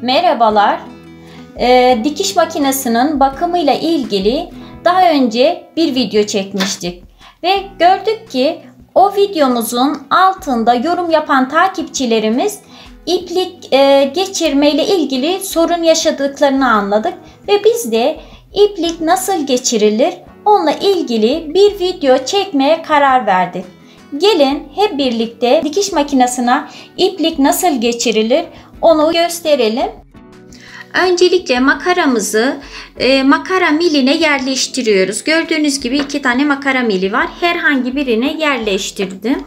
Merhabalar. Dikiş makinesinin bakımıyla ilgili daha önce bir video çekmiştik. Ve gördük ki o videomuzun altında yorum yapan takipçilerimiz iplik geçirme ile ilgili sorun yaşadıklarını anladık. Ve biz de iplik nasıl geçirilir onunla ilgili bir video çekmeye karar verdik. Gelin hep birlikte dikiş makinesine iplik nasıl geçirilir onu gösterelim. Öncelikle makaramızı makara miline yerleştiriyoruz. Gördüğünüz gibi 2 tane makara mili var. Herhangi birine yerleştirdim.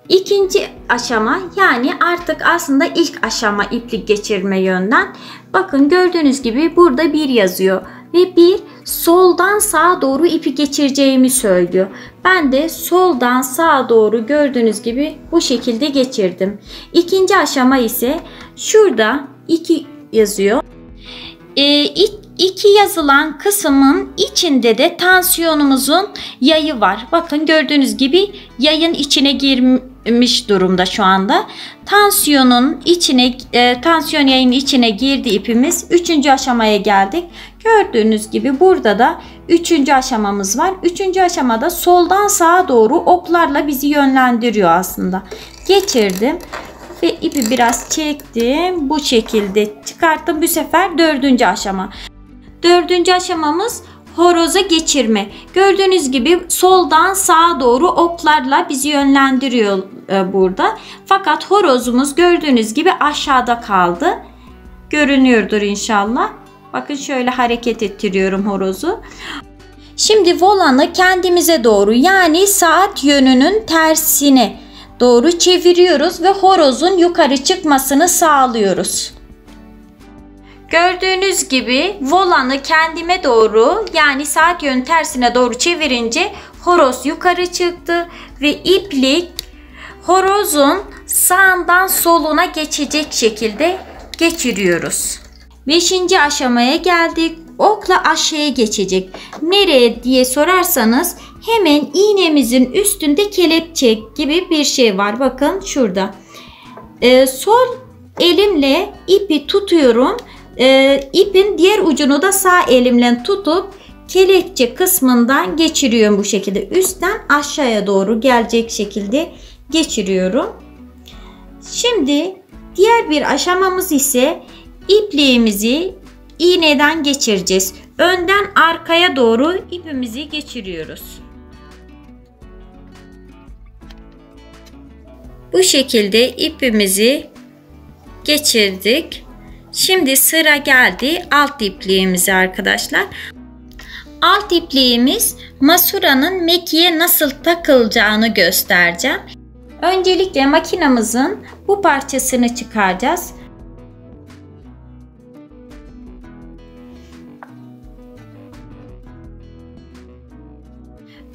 İkinci aşama, yani artık aslında ilk aşama iplik geçirme yönden. Bakın gördüğünüz gibi burada 1 yazıyor. Ve 1 soldan sağa doğru ipi geçireceğimi söylüyor. Ben de soldan sağa doğru gördüğünüz gibi bu şekilde geçirdim. İkinci aşama ise şurada 2 yazıyor. 2 yazılan kısmın içinde de tansiyonumuzun yayı var. Bakın gördüğünüz gibi yayın içine girmiş durumda şu anda. Tansiyon yayının içine girdi ipimiz. 3. aşamaya geldik. Gördüğünüz gibi burada da 3. aşamamız var. 3. aşamada soldan sağa doğru oklarla bizi yönlendiriyor aslında. Geçirdim. Ve ipi biraz çektim. Bu şekilde çıkarttım. Bu sefer 4. aşama. 4. aşamamız horoza geçirme. Gördüğünüz gibi soldan sağa doğru oklarla bizi yönlendiriyor burada. Fakat horozumuz gördüğünüz gibi aşağıda kaldı. Görünüyordur inşallah. Bakın şöyle hareket ettiriyorum horozu. Şimdi volanı kendimize doğru, yani saat yönünün tersine doğru çeviriyoruz ve horozun yukarı çıkmasını sağlıyoruz. Gördüğünüz gibi volanı kendime doğru, yani saat yönü tersine doğru çevirince horoz yukarı çıktı ve iplik horozun sağından soluna geçecek şekilde geçiriyoruz. 5. aşamaya geldik. Okla aşağıya geçecek. Nereye diye sorarsanız hemen iğnemizin üstünde kelepçe gibi bir şey var. Bakın şurada. Sol elimle ipi tutuyorum. İpin diğer ucunu da sağ elimle tutup kelepçe kısmından geçiriyorum bu şekilde. Üstten aşağıya doğru gelecek şekilde geçiriyorum. Şimdi diğer bir aşamamız ise ipliğimizi iğneden geçireceğiz. Önden arkaya doğru ipimizi geçiriyoruz. Bu şekilde ipimizi geçirdik. Şimdi sıra geldi alt ipliğimize arkadaşlar. Alt ipliğimiz masuranın mekiğe nasıl takılacağını göstereceğim. Öncelikle makinamızın bu parçasını çıkaracağız.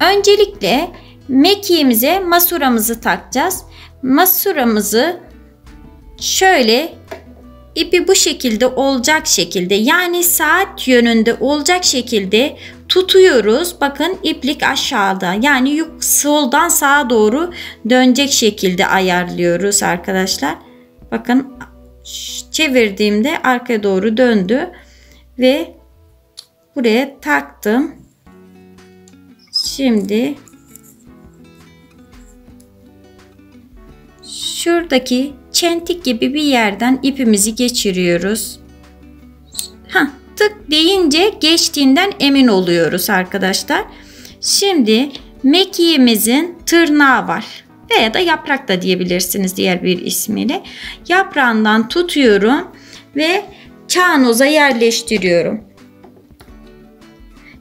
Öncelikle mekiğimize masuramızı takacağız. Masuramızı şöyle ipi bu şekilde olacak şekilde, yani saat yönünde olacak şekilde tutuyoruz. Bakın iplik aşağıda, yani soldan sağa doğru dönecek şekilde ayarlıyoruz arkadaşlar. Bakın çevirdiğimde arkaya doğru döndü ve buraya taktım. Şimdi şuradaki çentik gibi bir yerden ipimizi geçiriyoruz. Tık deyince geçtiğinden emin oluyoruz arkadaşlar. Şimdi mekiğimizin tırnağı var. Veya da yaprak da diyebilirsiniz diğer bir ismiyle. Yaprağından tutuyorum ve çanoza yerleştiriyorum.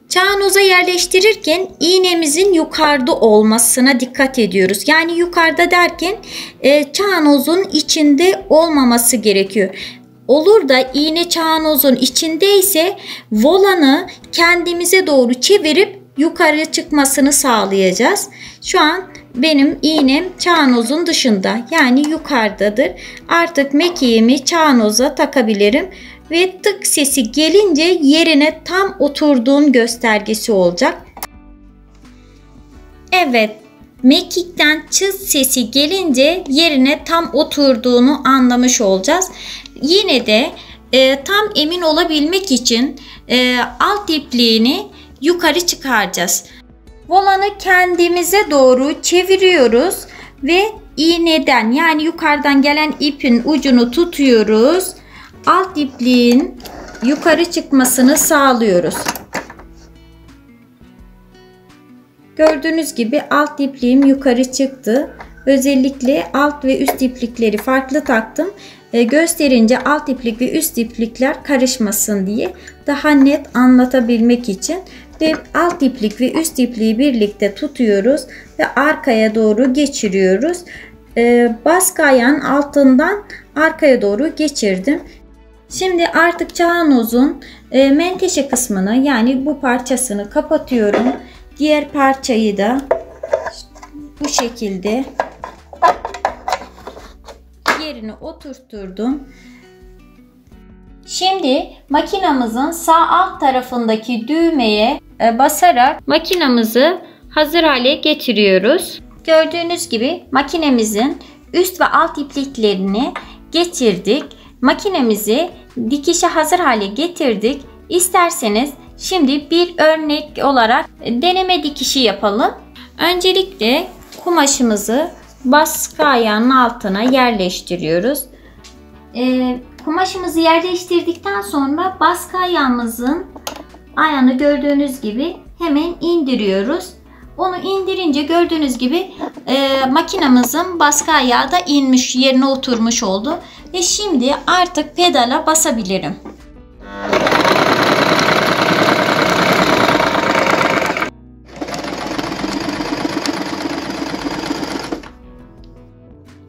Çanoza yerleştirirken iğnemizin yukarıda olmasına dikkat ediyoruz. Yani yukarıda derken çanozun içinde olmaması gerekiyor. Olur da iğne çanozun içindeyse volanı kendimize doğru çevirip yukarı çıkmasını sağlayacağız. Şu an benim iğnem çanozun dışında, yani yukarıdadır. Artık mekiğimi çanoza takabilirim. Ve tık sesi gelince yerine tam oturduğun göstergesi olacak. Evet, mekikten çıt sesi gelince yerine tam oturduğunu anlamış olacağız. yine de tam emin olabilmek için alt ipliğini yukarı çıkaracağız. Volanı kendimize doğru çeviriyoruz ve iğneden, yani yukarıdan gelen ipin ucunu tutuyoruz. Alt ipliğin yukarı çıkmasını sağlıyoruz. Gördüğünüz gibi alt ipliğim yukarı çıktı. Özellikle alt ve üst iplikleri farklı taktım. Gösterince alt iplik ve üst iplikler karışmasın diye, daha net anlatabilmek için. Ve alt iplik ve üst ipliği birlikte tutuyoruz ve arkaya doğru geçiriyoruz. Baskı ayağın altından arkaya doğru geçirdim. Şimdi artık çağınozun menteşe kısmını, yani bu parçasını kapatıyorum. Diğer parçayı da bu şekilde yerine oturtturdum. Şimdi makinamızın sağ alt tarafındaki düğmeye basarak makinamızı hazır hale getiriyoruz. Gördüğünüz gibi makinemizin üst ve alt ipliklerini geçirdik. Makinemizi dikişe hazır hale getirdik. İsterseniz şimdi bir örnek olarak deneme dikişi yapalım. Öncelikle kumaşımızı baskı ayağının altına yerleştiriyoruz. Kumaşımızı yerleştirdikten sonra baskı ayağını gördüğünüz gibi hemen indiriyoruz. Onu indirince gördüğünüz gibi makinamızın baskı ayağı da inmiş, yerine oturmuş oldu. Ve şimdi artık pedala basabilirim.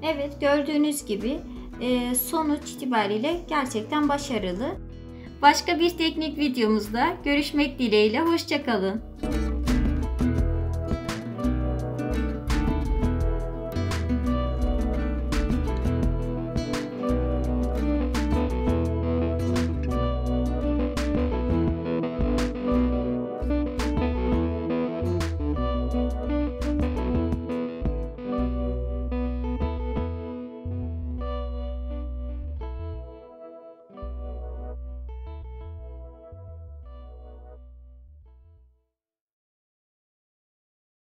Evet, gördüğünüz gibi sonuç itibariyle gerçekten başarılı. Başka bir teknik videomuzda görüşmek dileğiyle. Hoşça kalın.